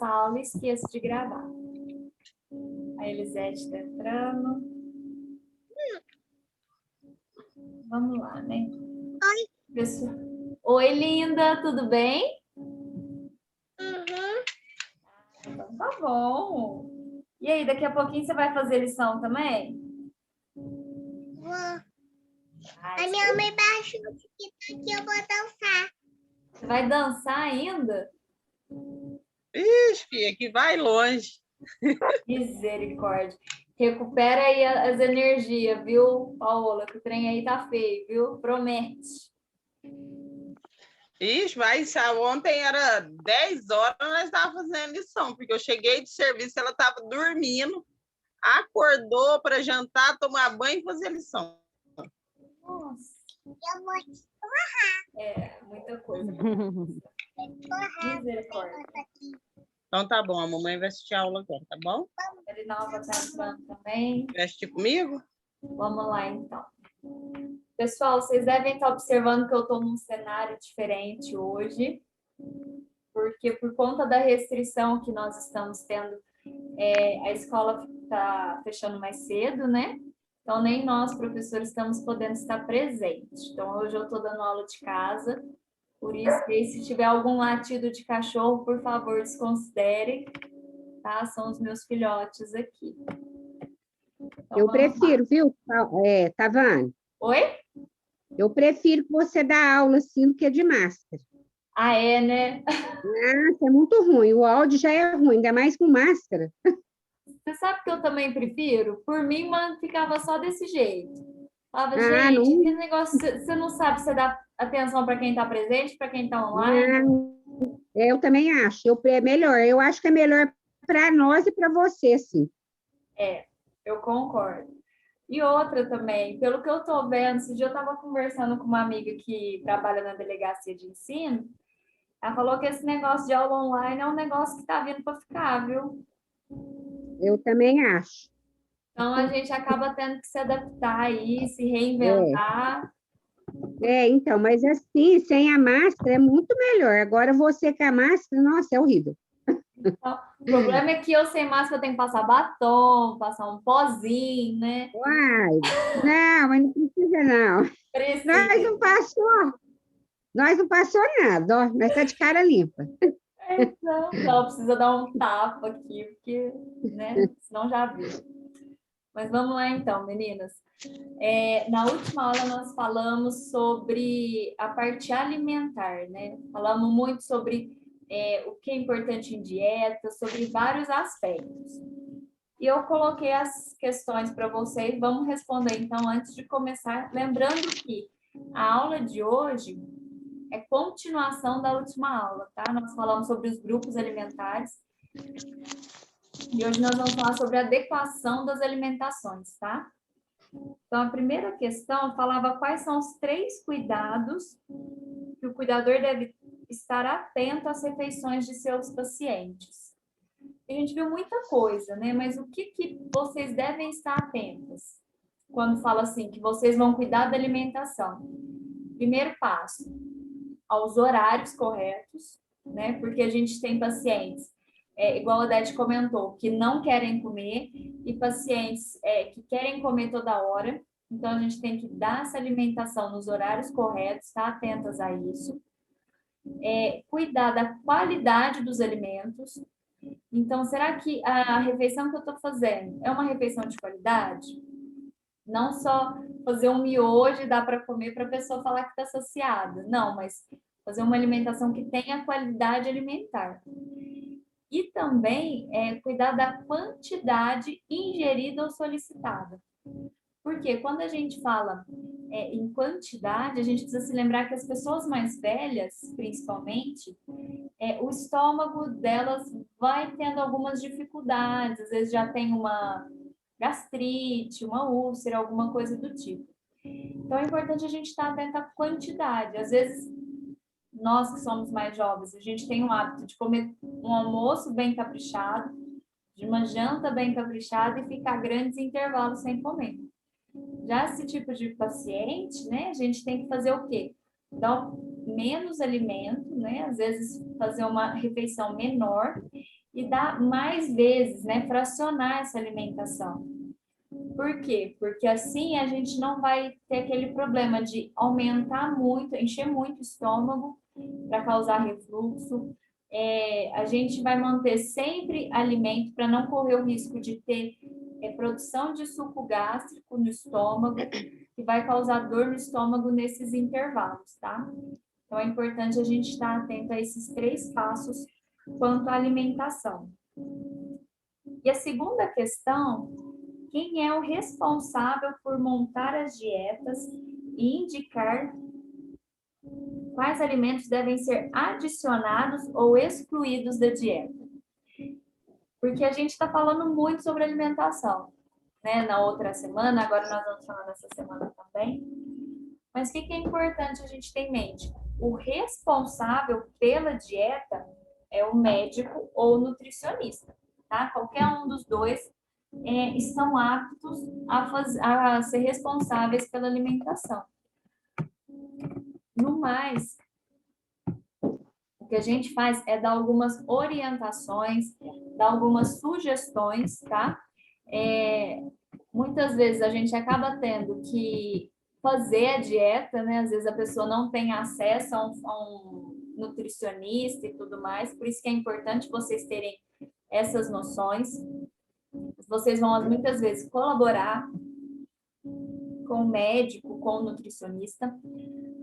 aula e esqueço de gravar. A Elisete está entrando. Vamos lá, né? Oi. Pessoal. Oi, linda, tudo bem? Uhum. Então tá bom. E aí, daqui a pouquinho você vai fazer lição também? Vou. A minha mãe baixou o TikTok e eu vou dançar. Você vai dançar ainda? Ixi, filha, que vai longe. Misericórdia. Recupera aí as energias, viu, Paola? Que o trem aí tá feio, viu? Promete. Ixi, vai, sabe, ontem era 10 horas, nós estávamos fazendo lição, porque eu cheguei de serviço, ela estava dormindo, acordou para jantar, tomar banho e fazer lição. Nossa, Eu vou muita coisa. empurrar. Misericórdia. Então tá bom, a mamãe vai assistir a aula agora, tá bom? A Erinalva tá entrando também. Vai assistir comigo? Vamos lá, então. Pessoal, vocês devem estar observando que eu estou num cenário diferente hoje, porque por conta da restrição que nós estamos tendo, a escola está fechando mais cedo, né? Então, nem nós, professores, estamos podendo estar presentes. Então, hoje eu estou dando aula de casa, por isso, que se tiver algum latido de cachorro, por favor, desconsiderem, tá? São os meus filhotes aqui. Então, Eu vamos prefiro, lá. viu, Tavane? Oi? Eu prefiro que você dá aula assim do que de máscara. Ah, é, né? Nossa, é muito ruim. O áudio já é ruim, ainda mais com máscara. Você sabe que eu também prefiro? Por mim, mano, ficava só desse jeito. Falava, Ah, gente, não, que negócio, você não sabe se dá atenção para quem está presente, para quem está online. não. Eu também acho. É melhor. Eu acho que é melhor para nós e para você, sim. Eu concordo. E outra também, pelo que eu estou vendo, esse dia eu estava conversando com uma amiga que trabalha na delegacia de ensino, ela falou que esse negócio de aula online é um negócio que está vindo para ficar, viu? Eu também acho. Então a gente acaba tendo que se adaptar aí, se reinventar. Então, mas assim, sem a máscara é muito melhor. Agora você com a máscara, nossa, é horrível. Então, o problema é que eu sem máscara eu tenho que passar batom, passar um pozinho, né? Uai, não, mas não precisa, não. Nós Precisa. não passou. Nós não passou nada, ó. Nós está de cara limpa. Então, ela precisa dar um tapa aqui, porque, né? Senão já viu. Mas vamos lá então, meninas. Na última aula nós falamos sobre a parte alimentar, né? Falamos muito sobre o que é importante em dieta, sobre vários aspectos. E eu coloquei as questões para vocês, vamos responder então antes de começar. Lembrando que a aula de hoje é continuação da última aula, tá? Nós falamos sobre os grupos alimentares e hoje nós vamos falar sobre a adequação das alimentações, tá? Então, a primeira questão falava quais são os 3 cuidados que o cuidador deve estar atento às refeições de seus pacientes. A gente viu muita coisa, né? Mas o que vocês devem estar atentas quando fala assim, que vocês vão cuidar da alimentação? Primeiro passo, aos horários corretos, né? Porque a gente tem pacientes, igual a Odete comentou, que não querem comer e pacientes que querem comer toda hora. Então, a gente tem que dar essa alimentação nos horários corretos, estar atentas a isso. Cuidar da qualidade dos alimentos. Então, será que a refeição que eu estou fazendo é uma refeição de qualidade? Não só fazer um miojo e dar para comer para a pessoa falar que está saciada. Não, mas fazer uma alimentação que tenha qualidade alimentar. E também cuidar da quantidade ingerida ou solicitada. Porque quando a gente fala em quantidade, a gente precisa se lembrar que as pessoas mais velhas, principalmente, o estômago delas vai tendo algumas dificuldades, às vezes já tem uma gastrite, uma úlcera, alguma coisa do tipo. Então é importante a gente estar atento à quantidade. Às vezes, nós que somos mais jovens, a gente tem o hábito de comer um almoço bem caprichado, de uma janta bem caprichada e ficar grandes intervalos sem comer. Já esse tipo de paciente, né, a gente tem que fazer o quê? Dar menos alimento, né, às vezes fazer uma refeição menor e dar mais vezes, né? Fracionar essa alimentação. Por quê? Porque assim a gente não vai ter aquele problema de aumentar muito, encher muito o estômago para causar refluxo. A gente vai manter sempre alimento para não correr o risco de ter produção de suco gástrico no estômago, que vai causar dor no estômago nesses intervalos, tá? Então, é importante a gente estar atento a esses 3 passos quanto à alimentação. E a segunda questão, quem é o responsável por montar as dietas e indicar quais alimentos devem ser adicionados ou excluídos da dieta? Porque a gente está falando muito sobre alimentação, né? Na outra semana, agora nós vamos falar nessa semana também. Mas o que é importante a gente ter em mente? O responsável pela dieta é o médico ou o nutricionista, tá? Qualquer um dos dois estão aptos a ser responsáveis pela alimentação. No mais, o que a gente faz é dar algumas orientações, dar algumas sugestões, tá? Muitas vezes a gente acaba tendo que fazer a dieta, né? Às vezes a pessoa não tem acesso a um nutricionista e tudo mais, por isso que é importante vocês terem essas noções. Vocês vão muitas vezes colaborar com o médico, com o nutricionista,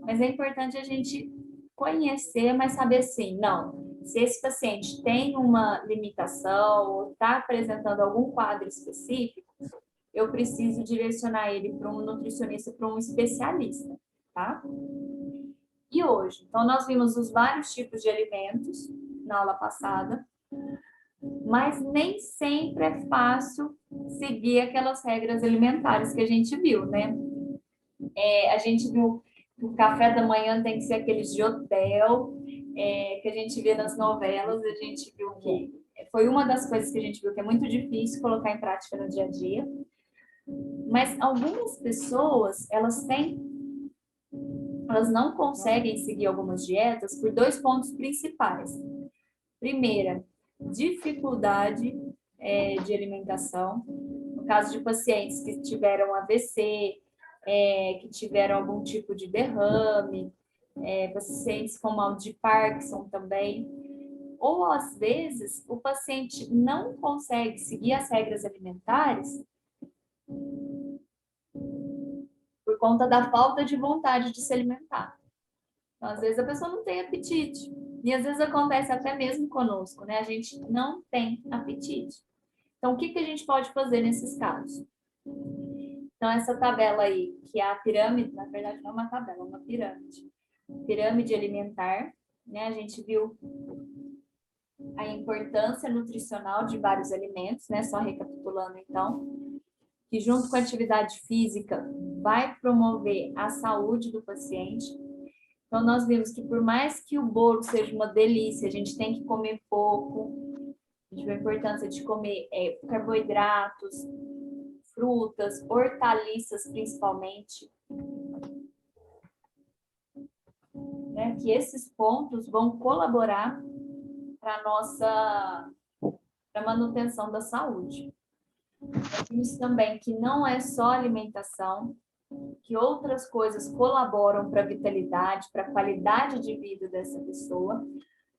mas é importante a gente conhecer, mas saber assim, não, se esse paciente tem uma limitação ou está apresentando algum quadro específico, eu preciso direcionar ele para um nutricionista, para um especialista, tá? E hoje, então nós vimos os vários tipos de alimentos na aula passada, mas nem sempre é fácil seguir aquelas regras alimentares que a gente viu, né? A gente viu que o café da manhã tem que ser aqueles de hotel, que a gente vê nas novelas, a gente viu que foi uma das coisas que a gente viu que é muito difícil colocar em prática no dia a dia. Mas algumas pessoas, elas não conseguem seguir algumas dietas por 2 pontos principais. Primeira, dificuldade de alimentação. No caso de pacientes que tiveram AVC, que tiveram algum tipo de derrame, pacientes com mal de Parkinson também. Ou, às vezes, o paciente não consegue seguir as regras alimentares por conta da falta de vontade de se alimentar. Então, às vezes, a pessoa não tem apetite. E, às vezes, acontece até mesmo conosco, né? A gente não tem apetite. Então, o que a gente pode fazer nesses casos? Então, essa tabela aí, que é a pirâmide, na verdade, não é uma tabela, é uma pirâmide. Pirâmide alimentar, né? A gente viu a importância nutricional de vários alimentos, né? Só recapitulando, então, que junto com a atividade física vai promover a saúde do paciente. Então, nós vimos que por mais que o bolo seja uma delícia, a gente tem que comer pouco. A gente viu a importância de comer carboidratos, frutas, hortaliças principalmente. Né? Que esses pontos vão colaborar para a manutenção da saúde. Vimos também que não é só alimentação, que outras coisas colaboram para a vitalidade, para a qualidade de vida dessa pessoa,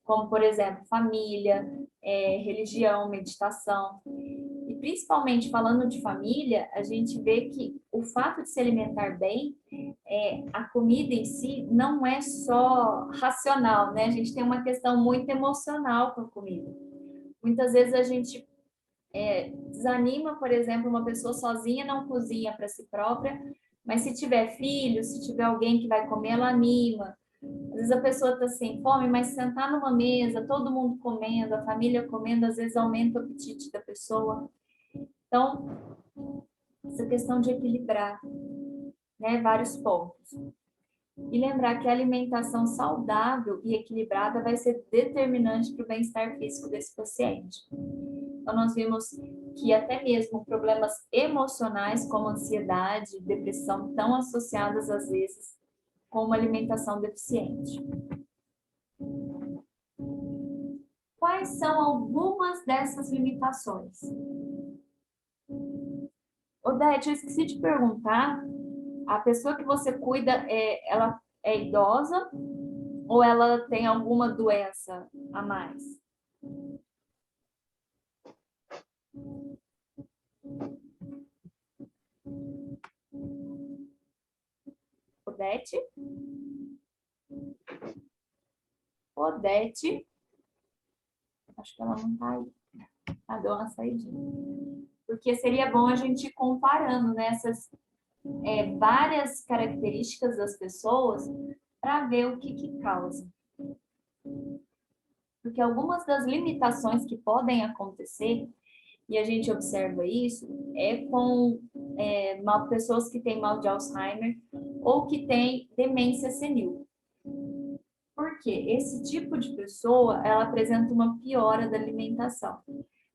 como, por exemplo, família, religião, meditação. E, principalmente, falando de família, a gente vê que o fato de se alimentar bem, a comida em si não é só racional, né? A gente tem uma questão muito emocional com a comida. Muitas vezes a gente desanima, por exemplo, uma pessoa sozinha não cozinha para si própria, mas se tiver filho, se tiver alguém que vai comer, ela anima. Às vezes a pessoa está sem fome, mas sentar numa mesa, todo mundo comendo, a família comendo, às vezes aumenta o apetite da pessoa. Então, essa questão de equilibrar, né, vários pontos. E lembrar que a alimentação saudável e equilibrada vai ser determinante para o bem-estar físico desse paciente. Então, nós vimos que até mesmo problemas emocionais, como ansiedade, depressão, estão associadas, às vezes, com uma alimentação deficiente. quais são algumas dessas limitações? Odete, eu esqueci de perguntar, a pessoa que você cuida, ela é idosa ou ela tem alguma doença a mais? Odete? Odete? Acho que ela não está aí. Ela deu uma saidinha. Porque seria bom a gente ir comparando nessas várias características das pessoas para ver o que causa. Porque algumas das limitações que podem acontecer, e a gente observa isso, é com pessoas que têm mal de Alzheimer ou que têm demência senil. Porque esse tipo de pessoa, ela apresenta uma piora da alimentação.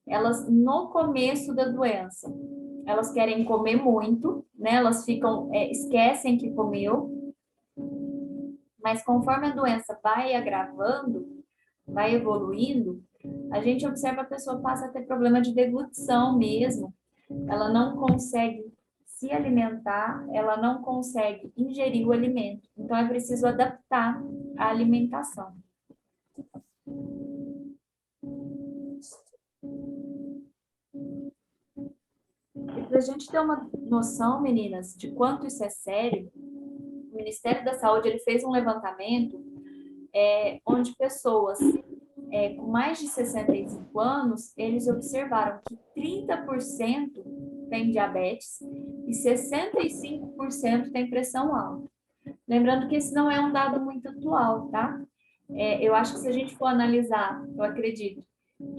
Elas, no começo da doença, elas querem comer muito, né? Elas ficam, esquecem que comeu, mas conforme a doença vai agravando, vai evoluindo, a gente observa a pessoa passa a ter problema de deglutição mesmo. Ela não consegue se alimentar, ela não consegue ingerir o alimento. Então, é preciso adaptar a alimentação. E para a gente ter uma noção, meninas, de quanto isso é sério, o Ministério da Saúde ele fez um levantamento onde pessoas com mais de 65 anos, eles observaram que 30% tem diabetes e 65% tem pressão alta. Lembrando que esse não é um dado muito atual, tá? Eu acho que se a gente for analisar, eu acredito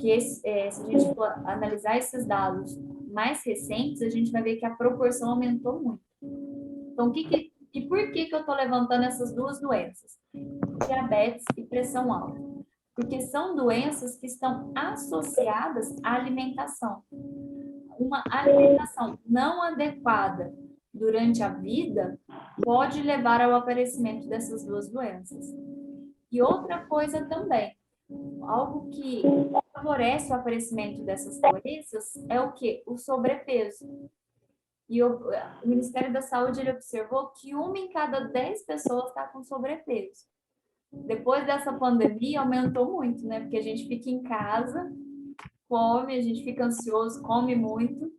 que se a gente for analisar esses dados mais recentes, a gente vai ver que a proporção aumentou muito. Então, e por que eu estou levantando essas duas doenças? Diabetes e pressão alta. Porque são doenças que estão associadas à alimentação. Uma alimentação não adequada durante a vida pode levar ao aparecimento dessas duas doenças. E outra coisa também, algo que favorece o aparecimento dessas doenças é o quê? O sobrepeso. E o Ministério da Saúde ele observou que 1 em cada 10 pessoas está com sobrepeso. Depois dessa pandemia, aumentou muito, né? Porque a gente fica em casa, come, a gente fica ansioso, come muito.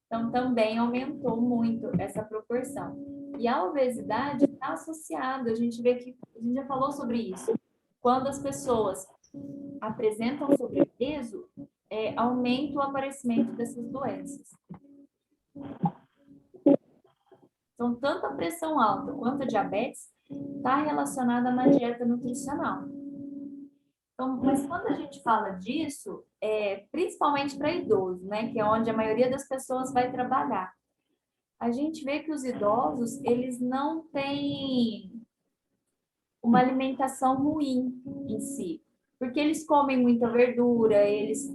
Então, também aumentou muito essa proporção. E a obesidade está associada, a gente vê que, a gente já falou sobre isso. Quando as pessoas apresentam sobrepeso, aumenta o aparecimento dessas doenças. Então, tanto a pressão alta quanto a diabetes está relacionada a uma dieta nutricional. Então, mas quando a gente fala disso, principalmente para idosos, né, que é onde a maioria das pessoas vai trabalhar, a gente vê que os idosos, eles não têm uma alimentação ruim em si, porque eles comem muita verdura, eles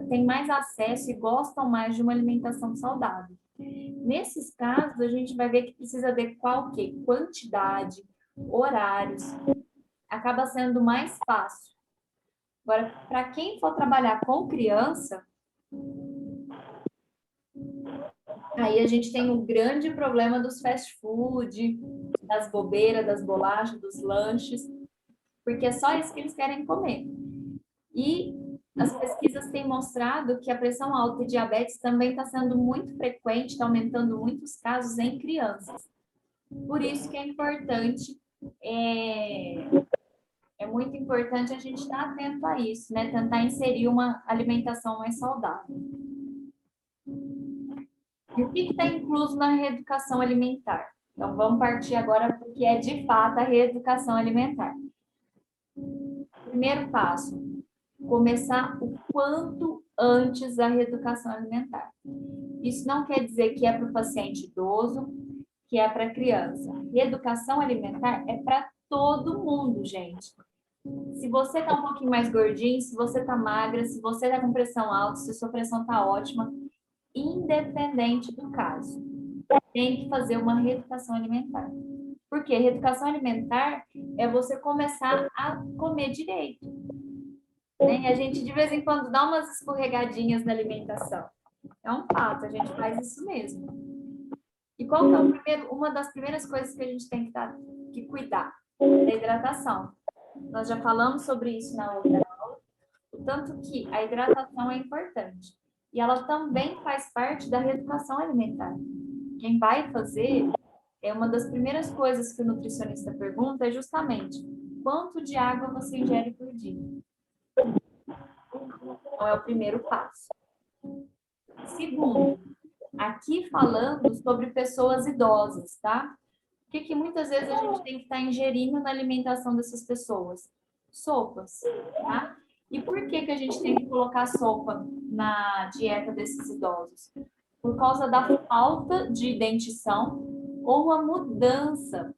têm mais acesso e gostam mais de uma alimentação saudável. Nesses casos, a gente vai ver que precisa adequar o quê? Quantidade, horários, acaba sendo mais fácil. Agora, para quem for trabalhar com criança, aí a gente tem um grande problema dos fast food, das bobeiras, das bolachas, dos lanches, porque é só isso que eles querem comer. E as pesquisas têm mostrado que a pressão alta e diabetes também está sendo muito frequente, está aumentando muitos casos em crianças. Por isso que é importante, é muito importante a gente estar atento a isso, né? Tentar inserir uma alimentação mais saudável. E o que está incluso na reeducação alimentar? Então, vamos partir agora para o que é de fato a reeducação alimentar. Primeiro passo, começar o quanto antes a reeducação alimentar. Isso não quer dizer que é para o paciente idoso, que é para criança. Reeducação alimentar é para todo mundo, gente. Se você está um pouquinho mais gordinho, se você está magra, se você está com pressão alta, se sua pressão está ótima, independente do caso, tem que fazer uma reeducação alimentar. Porque reeducação alimentar é você começar a comer direito. né? E a gente, de vez em quando, dá umas escorregadinhas na alimentação. É um fato, a gente faz isso mesmo. E qual que é uma das primeiras coisas que a gente tem que cuidar? Da hidratação. Nós já falamos sobre isso na outra aula, o tanto que a hidratação é importante. E ela também faz parte da reeducação alimentar. Quem vai fazer, uma das primeiras coisas que o nutricionista pergunta é justamente quanto de água você ingere por dia. Então, é o primeiro passo. Segundo, aqui falando sobre pessoas idosas, tá? O que muitas vezes a gente tem que estar ingerindo na alimentação dessas pessoas? Sopas, tá? E por que a gente tem que colocar sopa na dieta desses idosos? Por causa da falta de dentição ou uma mudança,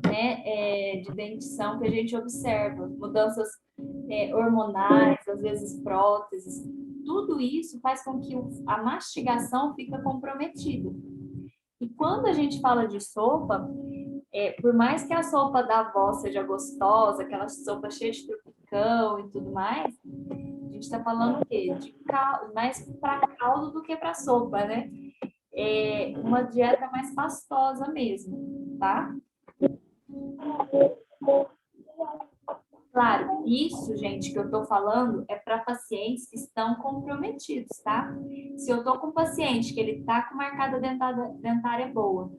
né, de dentição que a gente observa, mudanças hormonais, às vezes próteses, tudo isso faz com que a mastigação fique comprometida. E quando a gente fala de sopa, por mais que a sopa da avó seja gostosa, aquela sopa cheia de tropicão e tudo mais, a gente está falando o quê? De caldo, mais para caldo do que para sopa, né? É uma dieta mais pastosa mesmo, tá? Claro, isso, gente, que eu tô falando é para pacientes que estão comprometidos, tá? Se eu tô com um paciente que ele tá com marcada dentária boa,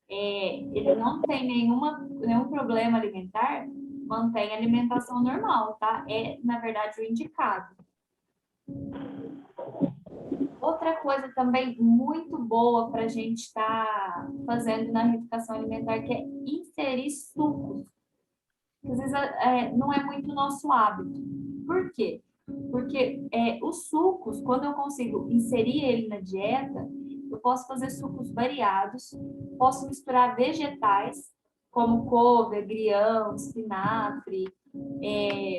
ele não tem nenhum problema alimentar, mantém a alimentação normal, tá? É, na verdade, o indicado. Outra coisa também muito boa para a gente estar fazendo na reeducação alimentar, que é inserir sucos. Às vezes não é muito nosso hábito. Por quê? Porque os sucos, quando eu consigo inserir ele na dieta, eu posso fazer sucos variados, posso misturar vegetais, como couve, agrião, espinafre,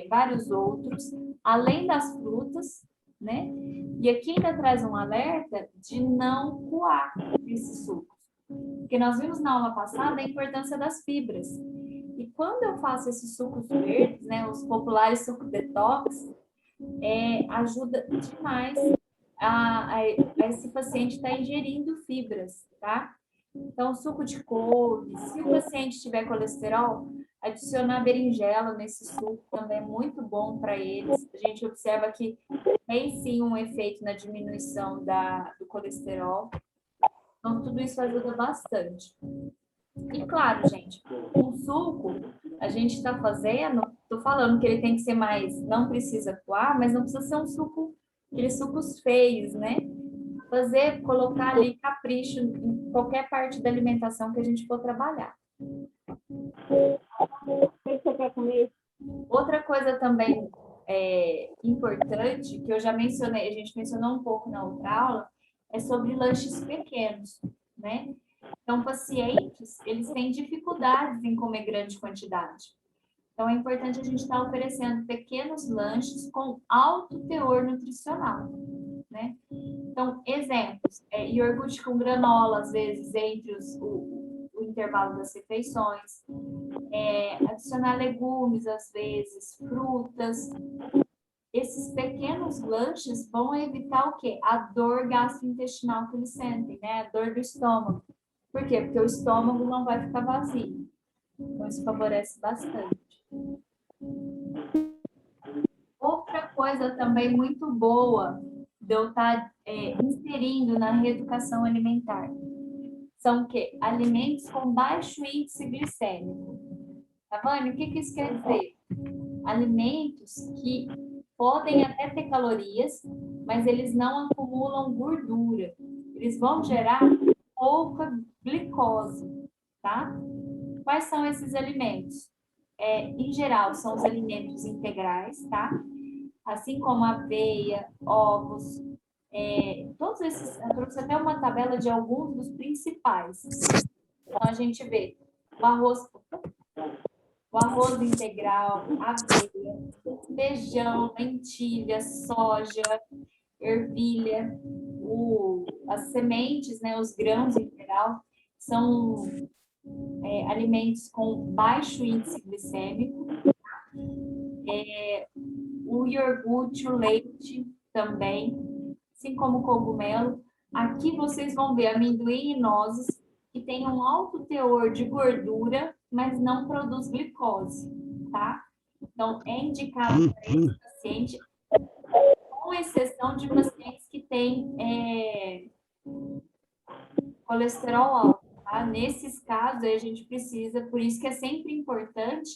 vários outros, além das frutas, né? E aqui ainda traz um alerta de não coar esses sucos. Porque nós vimos na aula passada a importância das fibras. E quando eu faço esses sucos verdes, né, os populares suco detox, ajuda demais a esse paciente estar ingerindo fibras, tá? Então, suco de couve, se o paciente tiver colesterol, adicionar berinjela nesse suco também é muito bom para eles. A gente observa que tem sim um efeito na diminuição do colesterol. Então, tudo isso ajuda bastante. E claro, gente, um suco, a gente está fazendo, estou falando que ele tem que ser mais, não precisa coar, mas não precisa ser um suco, aqueles sucos feios, né? Colocar ali capricho em qualquer parte da alimentação que a gente for trabalhar. O que você quer comer? Outra coisa também importante, que eu já mencionei, a gente mencionou um pouco na outra aula, é sobre lanches pequenos, né? Então, pacientes, eles têm dificuldades em comer grande quantidade. Então, é importante a gente estar oferecendo pequenos lanches com alto teor nutricional, né? Então, exemplos, iogurte com granola, às vezes, entre o intervalo das refeições, adicionar legumes, às vezes, frutas. Esses pequenos lanches vão evitar o quê? A dor gastrointestinal que eles sentem, né? A dor do estômago. Por quê? Porque o estômago não vai ficar vazio. Então, isso favorece bastante. Outra coisa também muito boa de eu estar inserindo na reeducação alimentar são o quê? Alimentos com baixo índice glicêmico. Tá vendo? O que isso quer dizer? Alimentos que podem até ter calorias, mas eles não acumulam gordura. Eles vão gerar pouca glicose, tá? Quais são esses alimentos? Em geral, são os alimentos integrais, tá? Assim como aveia, ovos, todos esses, eu trouxe até uma tabela de alguns dos principais. Então, a gente vê o arroz integral, aveia, feijão, lentilha, soja, ervilha, as sementes, né, os grãos em geral, são alimentos com baixo índice glicêmico. o iogurte, o leite também, assim como o cogumelo. Aqui vocês vão ver amendoim e nozes, que tem um alto teor de gordura, mas não produz glicose, tá? Então, é indicado para esse paciente, com exceção de pacientes que têm colesterol alto, tá? Nesses casos, aí a gente precisa, por isso que é sempre importante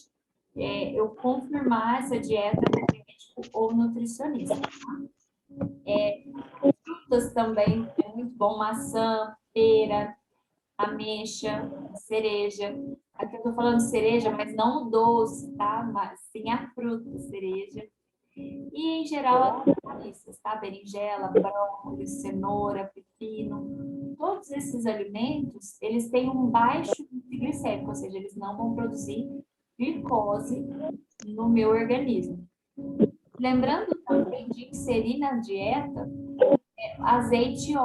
eu confirmar essa dieta com o médico ou nutricionista, tá? Frutas também é muito bom, maçã, pera, ameixa, cereja. Aqui eu tô falando cereja, mas não o doce, tá? Mas sim a fruta cereja. E, em geral, as hortaliças, tá? Berinjela, brócolis, cenoura, pepino. Todos esses alimentos, eles têm um baixo índice glicêmico, ou seja, eles não vão produzir glicose no meu organismo. Lembrando também de inserir na dieta azeite e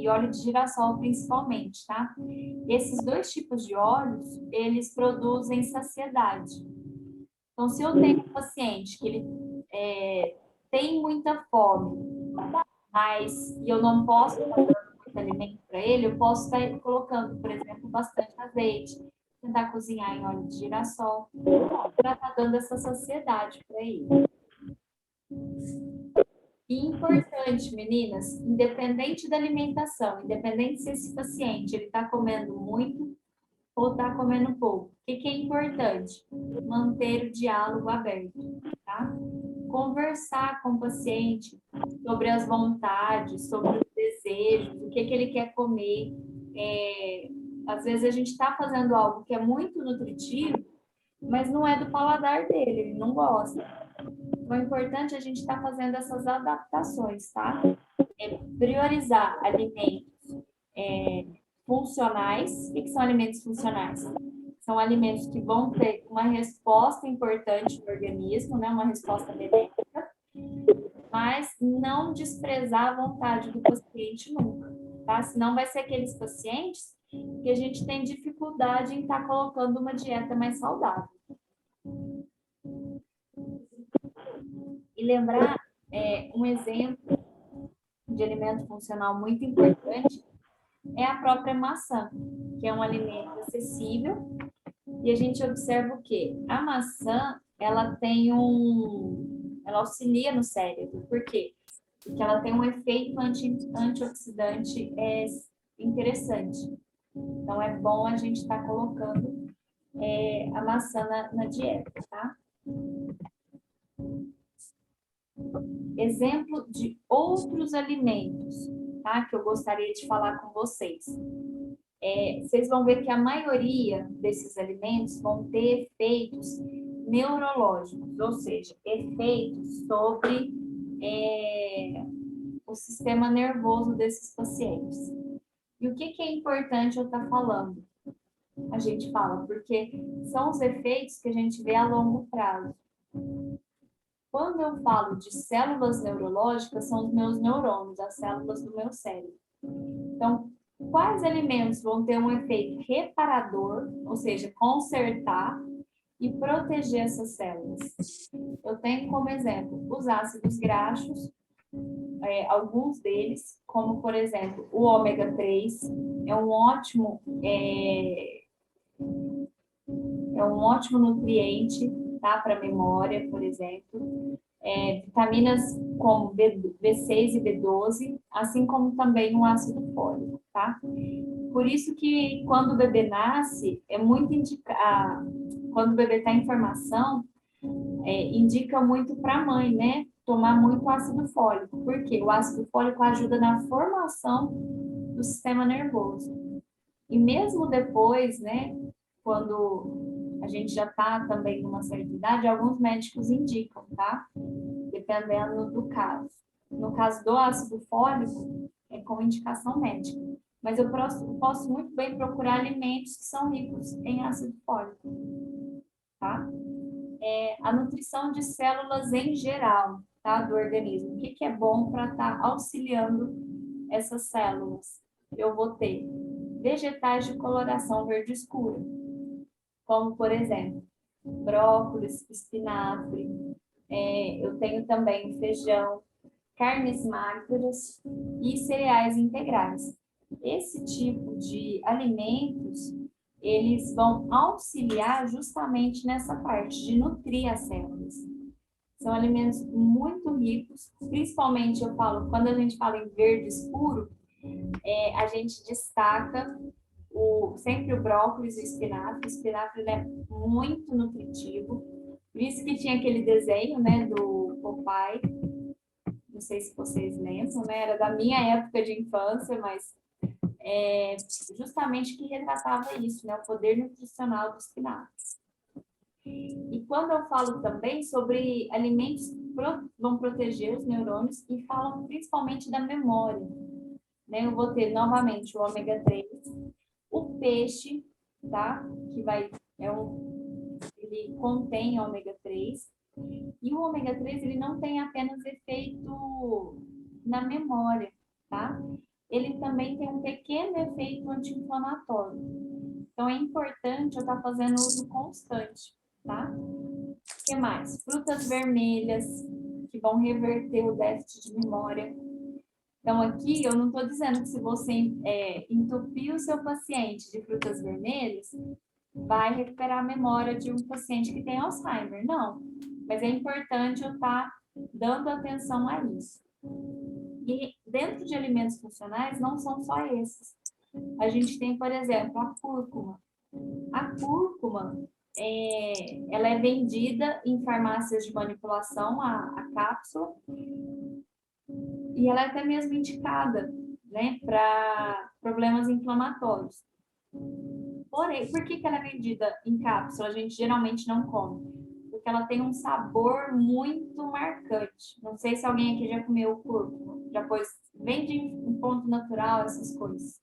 óleo de girassol, principalmente, tá? Esses dois tipos de óleos, eles produzem saciedade. Então, se eu tenho um paciente que ele tem muita fome, mas eu não posso estar dando muito alimento para ele, eu posso estar colocando, por exemplo, bastante azeite, tentar cozinhar em óleo de girassol, para estar dando essa saciedade para ele. E importante, meninas, independente da alimentação, independente se esse paciente ele está comendo muito ou está comendo pouco, o que é importante? Manter o diálogo aberto, tá? Conversar com o paciente sobre as vontades, sobre os desejos, o que ele quer comer. Às vezes a gente está fazendo algo que é muito nutritivo, mas não é do paladar dele, ele não gosta. Então, é importante a gente estar fazendo essas adaptações, tá? Priorizar alimentos funcionais. O que são alimentos funcionais? São alimentos que vão ter uma resposta importante no organismo, né? Uma resposta benéfica, mas não desprezar a vontade do paciente nunca, tá? Senão vai ser aqueles pacientes que a gente tem dificuldade em estar colocando uma dieta mais saudável. E lembrar um exemplo de alimento funcional muito importante é a própria maçã, que é um alimento acessível, e a gente observa o quê? A maçã, ela auxilia no cérebro. Por quê? Porque ela tem um efeito antioxidante interessante. Então, é bom a gente estar colocando a maçã na dieta, tá? Exemplo de outros alimentos, tá? Que eu gostaria de falar com vocês. Vocês vão ver que a maioria desses alimentos vão ter efeitos neurológicos, ou seja, efeitos sobre o sistema nervoso desses pacientes. E o que é importante eu estar falando? A gente fala, porque são os efeitos que a gente vê a longo prazo. Quando eu falo de células neurológicas, são os meus neurônios, as células do meu cérebro. Então, quais alimentos vão ter um efeito reparador, ou seja, consertar e proteger essas células? Eu tenho como exemplo os ácidos graxos, alguns deles, como por exemplo o ômega 3, é um ótimo nutriente, tá, para memória, por exemplo. Vitaminas como B6 e B12, assim como também o ácido fólico, tá? Por isso que quando o bebê nasce, é muito indicado, quando o bebê está em formação, indica muito para a mãe, né? Tomar muito ácido fólico, porque o ácido fólico ajuda na formação do sistema nervoso. E mesmo depois, né, quando a gente já está também numa certa idade, alguns médicos indicam, tá? Dependendo do caso. No caso do ácido fólico, é com indicação médica. Mas eu posso muito bem procurar alimentos que são ricos em ácido fólico, tá? A nutrição de células em geral, tá? Do organismo. O que é bom para estar auxiliando essas células? Eu vou ter vegetais de coloração verde escura, como, por exemplo, brócolis, espinafre, Eu tenho também feijão, carnes magras e cereais integrais. Esse tipo de alimentos, eles vão auxiliar justamente nessa parte de nutrir as células. São alimentos muito ricos, principalmente eu falo, quando a gente fala em verde escuro, a gente destaca sempre o brócolis e o espinafre. O espinafre é muito nutritivo, por isso que tinha aquele desenho, né, do Popeye, não sei se vocês lembram, né, era da minha época de infância, mas justamente que retratava isso, né, o poder nutricional do espinafre. E quando eu falo também sobre alimentos que vão proteger os neurônios e falam principalmente da memória, né, eu vou ter novamente o ômega 3, o peixe, tá, que ele contém ômega 3, e o ômega 3 ele não tem apenas efeito na memória, tá? Ele também tem um pequeno efeito anti-inflamatório. Então, é importante eu estar fazendo uso constante, tá? O que mais? Frutas vermelhas, que vão reverter o déficit de memória. Então, aqui eu não estou dizendo que se você entupir o seu paciente de frutas vermelhas, vai recuperar a memória de um paciente que tem Alzheimer. Não, mas é importante eu estar dando atenção a isso. E dentro de alimentos funcionais, não são só esses. A gente tem, por exemplo, a cúrcuma. A cúrcuma, ela é vendida em farmácias de manipulação, a cápsula, e ela é até mesmo indicada, né, para problemas inflamatórios. Porém, por que ela é vendida em cápsula? A gente geralmente não come. Porque ela tem um sabor muito marcante. Não sei se alguém aqui já comeu cúrcuma. Já pôs, vende em ponto natural, essas coisas.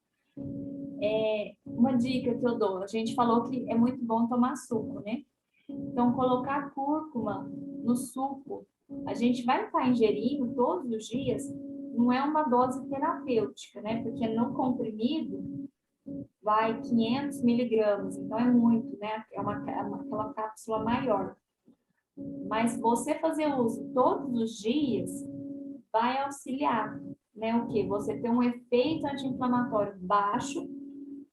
Uma dica que eu dou, a gente falou que é muito bom tomar suco, né? Então, colocar cúrcuma no suco, a gente vai estar ingerindo todos os dias, não é uma dose terapêutica, né? Porque no comprimido vai 500 miligramas, então é muito, né? É aquela cápsula maior. Mas você fazer uso todos os dias vai auxiliar, né? O quê? Você ter um efeito anti-inflamatório baixo,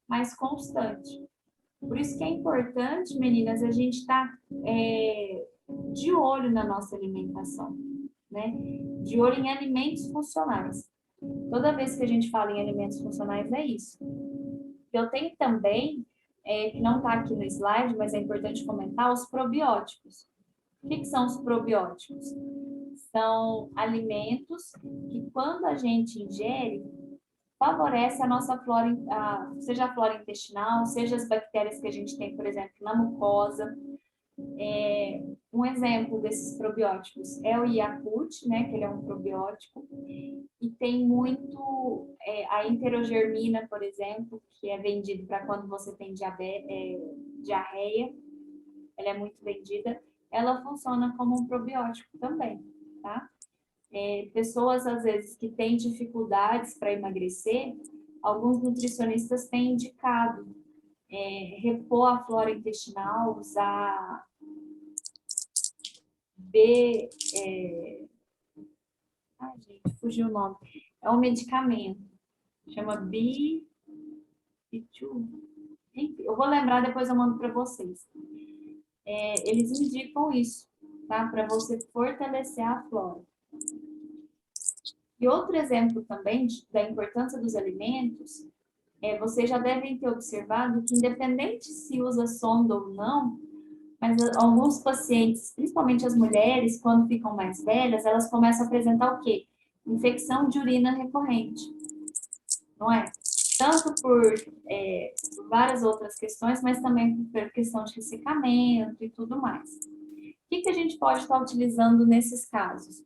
mas constante. Por isso que é importante, meninas, a gente estar de olho na nossa alimentação, né? De olho em alimentos funcionais. Toda vez que a gente fala em alimentos funcionais, é isso. Eu tenho também, que não está aqui no slide, mas é importante comentar, os probióticos. O que são os probióticos? São alimentos que, quando a gente ingere, favorece a nossa flora, seja a flora intestinal, seja as bactérias que a gente tem, por exemplo, na mucosa. Um exemplo desses probióticos é o Yakult, né, que ele é um probiótico, e tem muito a enterogermina, por exemplo, que é vendido para quando você tem diarreia, ela é muito vendida, ela funciona como um probiótico também, tá? Pessoas, às vezes, que têm dificuldades para emagrecer, alguns nutricionistas têm indicado repor a flora intestinal, usar ai, gente, fugiu o nome. É um medicamento, chama B2. Enfim, eu vou lembrar, depois eu mando para vocês. Eles indicam isso, tá? Para você fortalecer a flora. E outro exemplo também da importância dos alimentos, vocês já devem ter observado que, independente se usa sonda ou não, mas alguns pacientes, principalmente as mulheres, quando ficam mais velhas, elas começam a apresentar o quê? Infecção de urina recorrente, não é? Tanto por várias outras questões, mas também por questão de ressecamento e tudo mais. O que a gente pode estar utilizando nesses casos?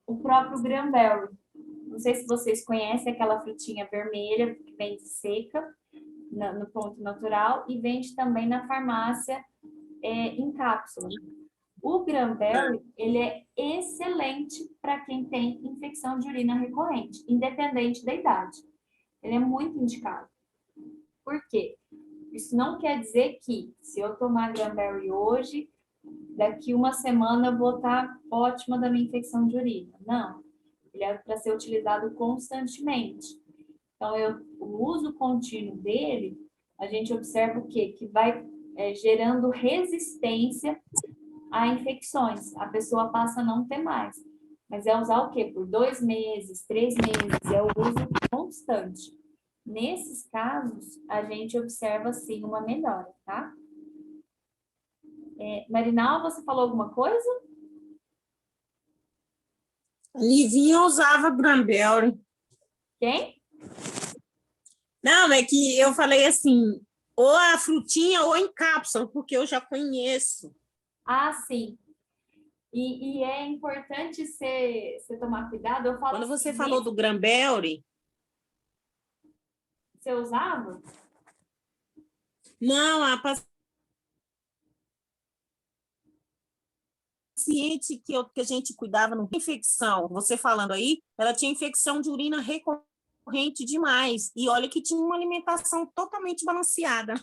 O próprio cranberry. Não sei se vocês conhecem aquela frutinha vermelha que vende seca no ponto natural e vende também na farmácia em cápsula. O cranberry, ele é excelente para quem tem infecção de urina recorrente, independente da idade. Ele é muito indicado. Por quê? Isso não quer dizer que, se eu tomar cranberry hoje, daqui uma semana eu vou estar ótima da minha infecção de urina. Não, ele é para ser utilizado constantemente. Então, o uso contínuo dele, a gente observa o quê? Que vai gerando resistência a infecções. A pessoa passa a não ter mais. Mas é usar o quê? Por 2 meses, 3 meses, é o uso constante. Nesses casos, a gente observa, sim, uma melhora, tá? Marinal, você falou alguma coisa? Livinha usava Granberry. Quem? Não, é que eu falei assim, ou a frutinha ou em cápsula, porque eu já conheço. Ah, sim. E é importante você tomar cuidado. Eu falo Quando você assim, falou do Granberry, você usava? não, a paciente que a gente cuidava não tinha infecção, você falando aí, ela tinha infecção de urina recorrente demais. E olha que tinha uma alimentação totalmente balanceada.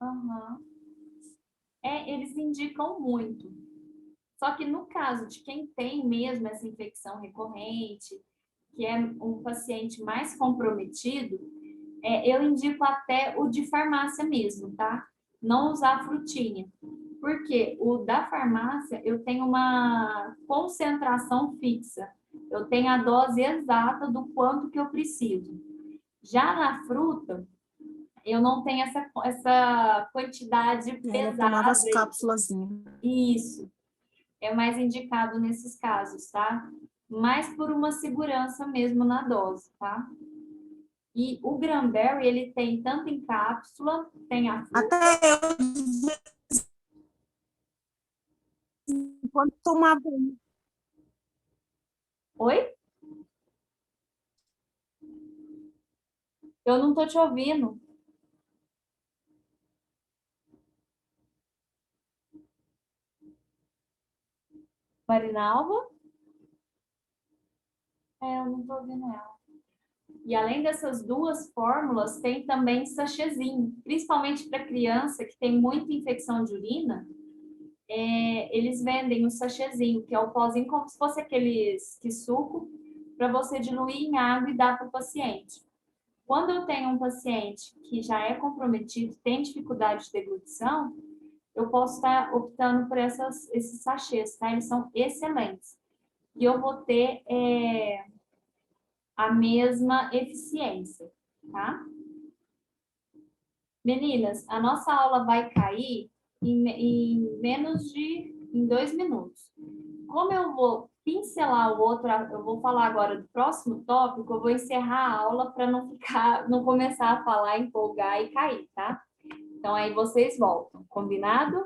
Uhum. Eles indicam muito. Só que no caso de quem tem mesmo essa infecção recorrente, que é um paciente mais comprometido, eu indico até o de farmácia mesmo, tá? Não usar frutinha. Porque o da farmácia, eu tenho uma concentração fixa. Eu tenho a dose exata do quanto que eu preciso. Já na fruta, eu não tenho essa quantidade Ela tomava as pesada. cápsulas. Isso. É mais indicado nesses casos, tá? Mais por uma segurança mesmo na dose, tá? E o Granberry, ele tem tanto em cápsula, tem a fruta. Até eu, quando tomava. Oi? Eu não tô te ouvindo. Marinalva? Eu não tô ouvindo ela. E além dessas duas fórmulas, tem também sachêzinho, principalmente para criança que tem muita infecção de urina, eles vendem o sachêzinho, que é o pozinho, como se fosse aqueles que suco, para você diluir em água e dar para o paciente. Quando eu tenho um paciente que já é comprometido, tem dificuldade de deglutição, eu posso estar optando por esses sachês, tá? Eles são excelentes. E eu vou ter a mesma eficiência, tá? Meninas, a nossa aula vai cair em 2 minutos. Como eu vou pincelar o outro, eu vou falar agora do próximo tópico, eu vou encerrar a aula para não começar a falar, empolgar e cair, tá? Então aí vocês voltam, combinado?